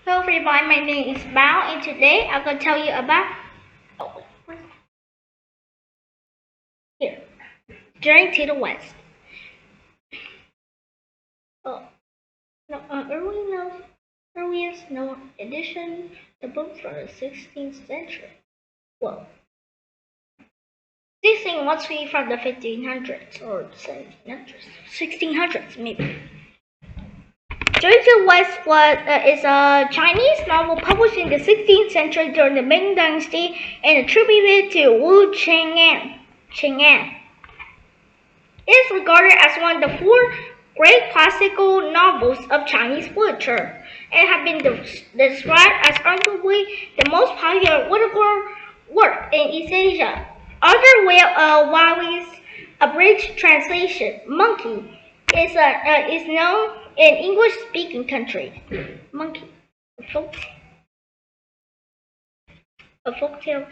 Hello everybody, my name is Bao and today I'm going to tell you about here, Journey to the West. Oh, no, earliest known edition, the book from the 16th century. Well, this thing must be from the 1500s or 1700s, 1600s maybe. Journey to the West is a Chinese novel published in the 16th century during the Ming Dynasty and attributed to Wu Cheng'an. It is regarded as one of the four great classical novels of Chinese literature and has been described as arguably the most popular literary work in East Asia. Other Wiley's abridged translation, Monkey, is known in English-speaking countries. Monkey, a folktale.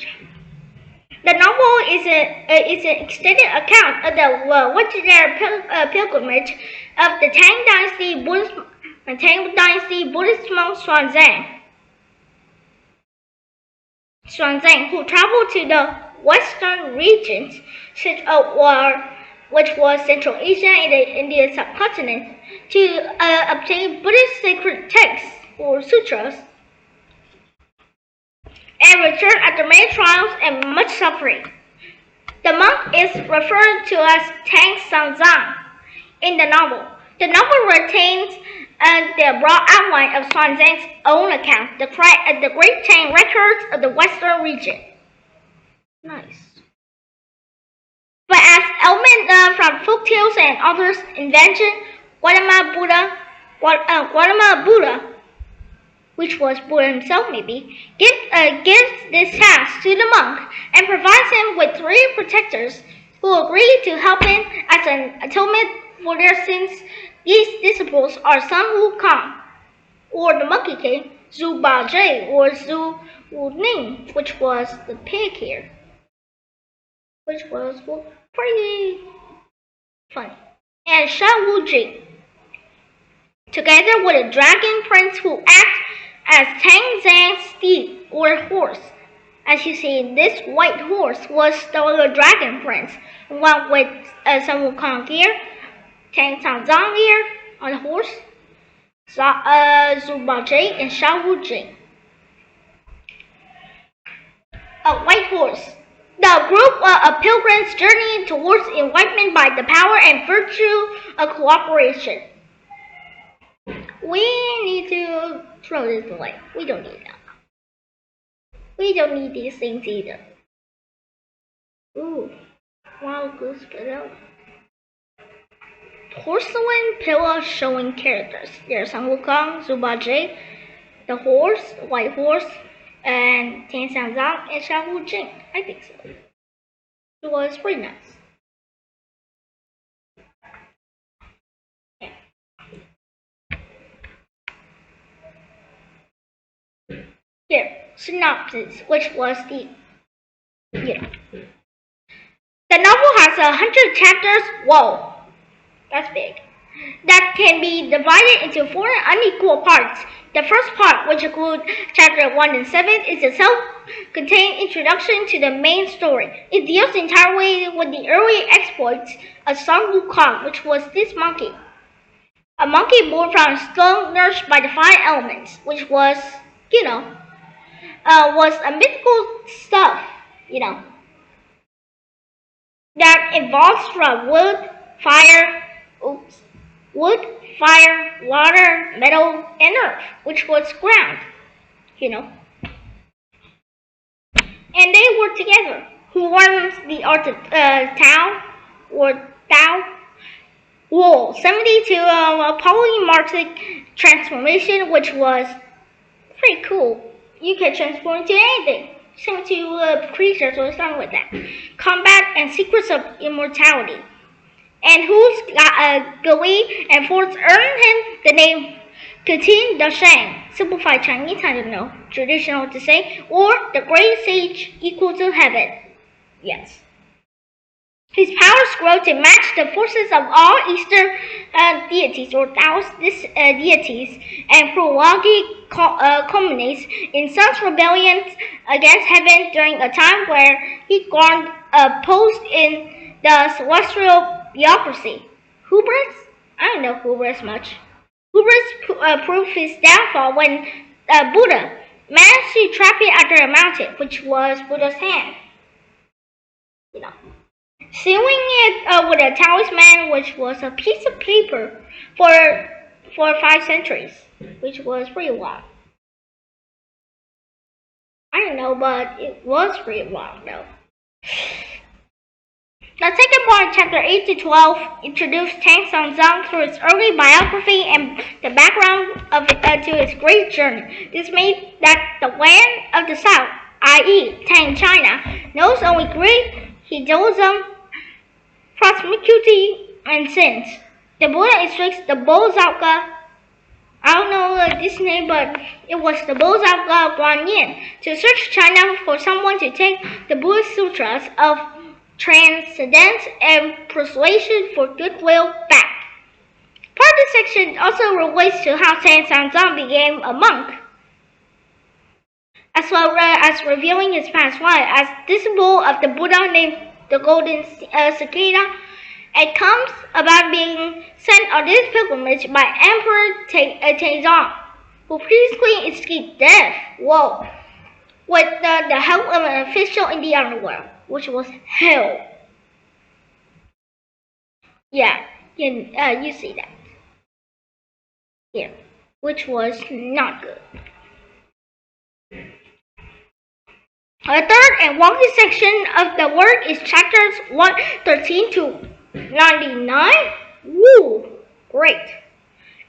The novel is an extended account of the legendary pilgrimage of the Tang Dynasty Buddhist monk Xuanzang, who traveled to the western regions, which was Central Asia and the Indian subcontinent, to obtain Buddhist sacred texts or sutras, and returned after many trials and much suffering. The monk is referred to as Tang Xuanzang in the novel. The novel retains the broad outline of Xuanzang's own account, the Great Tang records of the western region. Nice. But as elements from folktales and others' invention, Gautama Buddha, which was Buddha himself maybe, gives this task to the monk and provides him with 3 protectors who agree to help him as an atonement for their sins. These disciples are Sun Wukong, or the Monkey King, Zhu Baozhi, or Zhu Wuning, which was the pig here, which was pretty funny, and Sha Wujing, together with a dragon prince who acts as Tang Zhang's steed or horse. As you see, this white horse was the dragon prince, one with Sun Wukong here, Tang Xuanzang here on the horse, Zhu Baozhi and Sha Wujing. A white horse. The group of pilgrims journeying towards enlightenment by the power and virtue of cooperation. We need to throw this away. We don't need that. We don't need these things either. Ooh, wild goose pillow. Porcelain pillow showing characters. There's Sun Wukong, Zhu Baozhi, the horse, white horse, and Tang Xuanzang and Sha Wujing. I think so. It was pretty nice. Here, synopsis, which was the novel has 100 chapters. Whoa, that's big. That can be divided into 4 unequal parts. The first part, which includes chapter 1 and 7, is a self-contained introduction to the main story. It deals entirely with the early exploits of Sun Wukong, which was this monkey. A monkey born from a stone nourished by the 5 elements, which was, was a mythical stuff, that evolves from wood, fire, water, metal, and earth, which was ground, And they work together. Who learns the art of Tao, or Tao? Wool, 72 polymorphic transformation, which was pretty cool. You can transform into anything. 72 creatures or something like that. Combat and secrets of immortality. And whose Gui and Force earned him the name Ketin Da Shang, simplified Chinese, I don't know, traditional to say, or the great sage equal to heaven. Yes. His powers grow to match the forces of all Eastern deities or Taoist deities, and prologue culminates in Sun's rebellion against heaven during a time where he garnered a post in the celestial bureaucracy. Hubris? I don't know hubris much. Hubris proved his downfall when Buddha managed to trap it under a mountain, which was Buddha's hand. Sealing it with a talisman, which was a piece of paper for 5 centuries, which was pretty long. I don't know, but it was pretty long though. The second part, chapter 8 to 12, introduced Tang Songzang through his early biography and the background of to his great journey. This made that the land of the South, i.e., Tang China, knows only Greek hedonism, promiscuity, and sins. The Buddha instructs the Bo-Zalka, I don't know this name, but it was the Bo-Zalka Guanyin, to search China for someone to take the Buddhist sutras of transcendence and persuasion for goodwill back. Part of this section also relates to how Tang Songzang became a monk, as well as revealing his past life as disciple of the Buddha named the Golden Cicada. It comes about being sent on this pilgrimage by Emperor Taizong, who previously escaped death. Whoa! With the help of an official in the underworld, which was hell. Yeah, you see that here, which was not good. The third and longest section of the work is chapters 113 to 99. Woo! Great.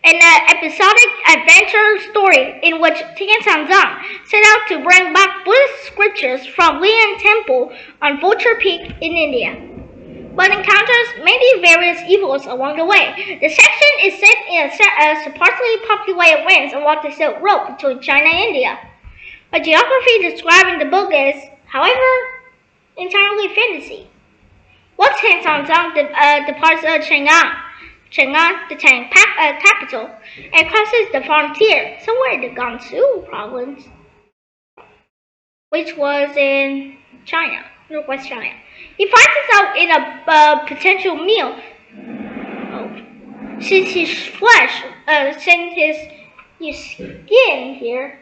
An episodic adventure story in which Tang Songzang set out to bring back Buddhist scriptures from Lian Temple on Vulture Peak in India, but encounters many various evils along the way. The section is set in a sparsely populated lands along the Silk Road between China and India. A geography described in the book is, however, entirely fantasy. Once Tang Songzang departs Chang'an, the Tang capital, and crosses the frontier somewhere in the Gansu province, which was in China, northwest China. He finds himself in a potential meal, since his flesh, since his skin here,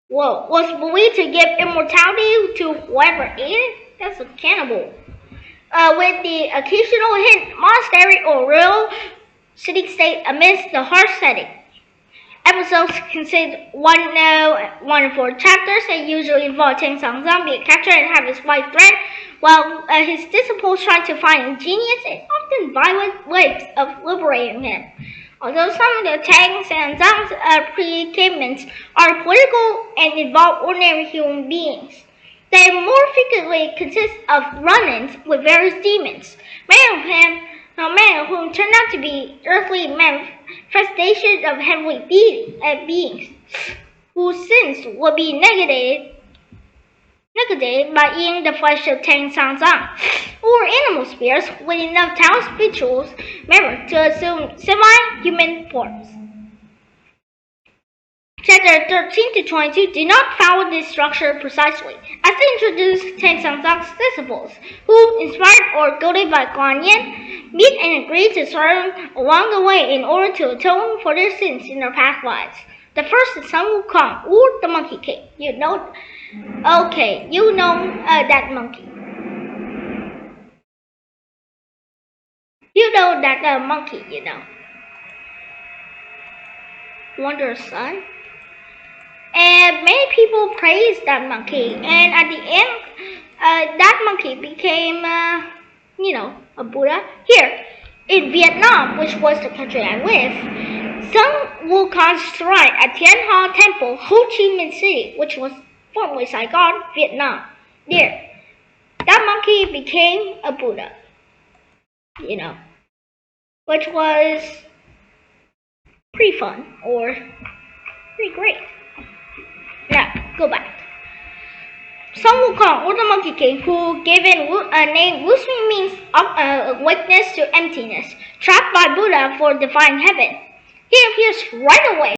was believed to give immortality to whoever ate it. That's a cannibal. With the occasional hint monastery or real city-state amidst the harsh setting. Episodes consist one of 4 chapters and usually involve Tang Songzang being captured and have his wife threatened, while his disciples try to find ingenious and often violent ways of liberating him. Although some of the Tang Songzang's predicaments are political and involve ordinary human beings, they more frequently consist of run-ins with various demons, many of whom turn out to be earthly manifestations of heavenly beings, whose sins will be negated by eating the flesh of Tang Songzang, or animal spirits with enough Taoist rituals memory to assume semi-human forms. Chapter 13 to 22 do not follow this structure precisely, as they introduce Tang Songzang's disciples, who, inspired or goaded by Guanyin, meet and agree to serve him along the way in order to atone for their sins in their past lives. The first is Sun Wukong, or the Monkey King. You know that monkey. You know that monkey, Wondrous Sun. And many people praised that monkey, and at the end, that monkey became, a Buddha. Here, in Vietnam, which was the country I live, Sun Wukong's shrine at Tien Ha Temple, Ho Chi Minh City, which was formerly Saigon, Vietnam. There, that monkey became a Buddha, which was pretty fun, or pretty great. Now, go back. Some will call Older Monkey King, who given a name Wusui means awakeness to emptiness, trapped by Buddha for divine heaven. He appears right away.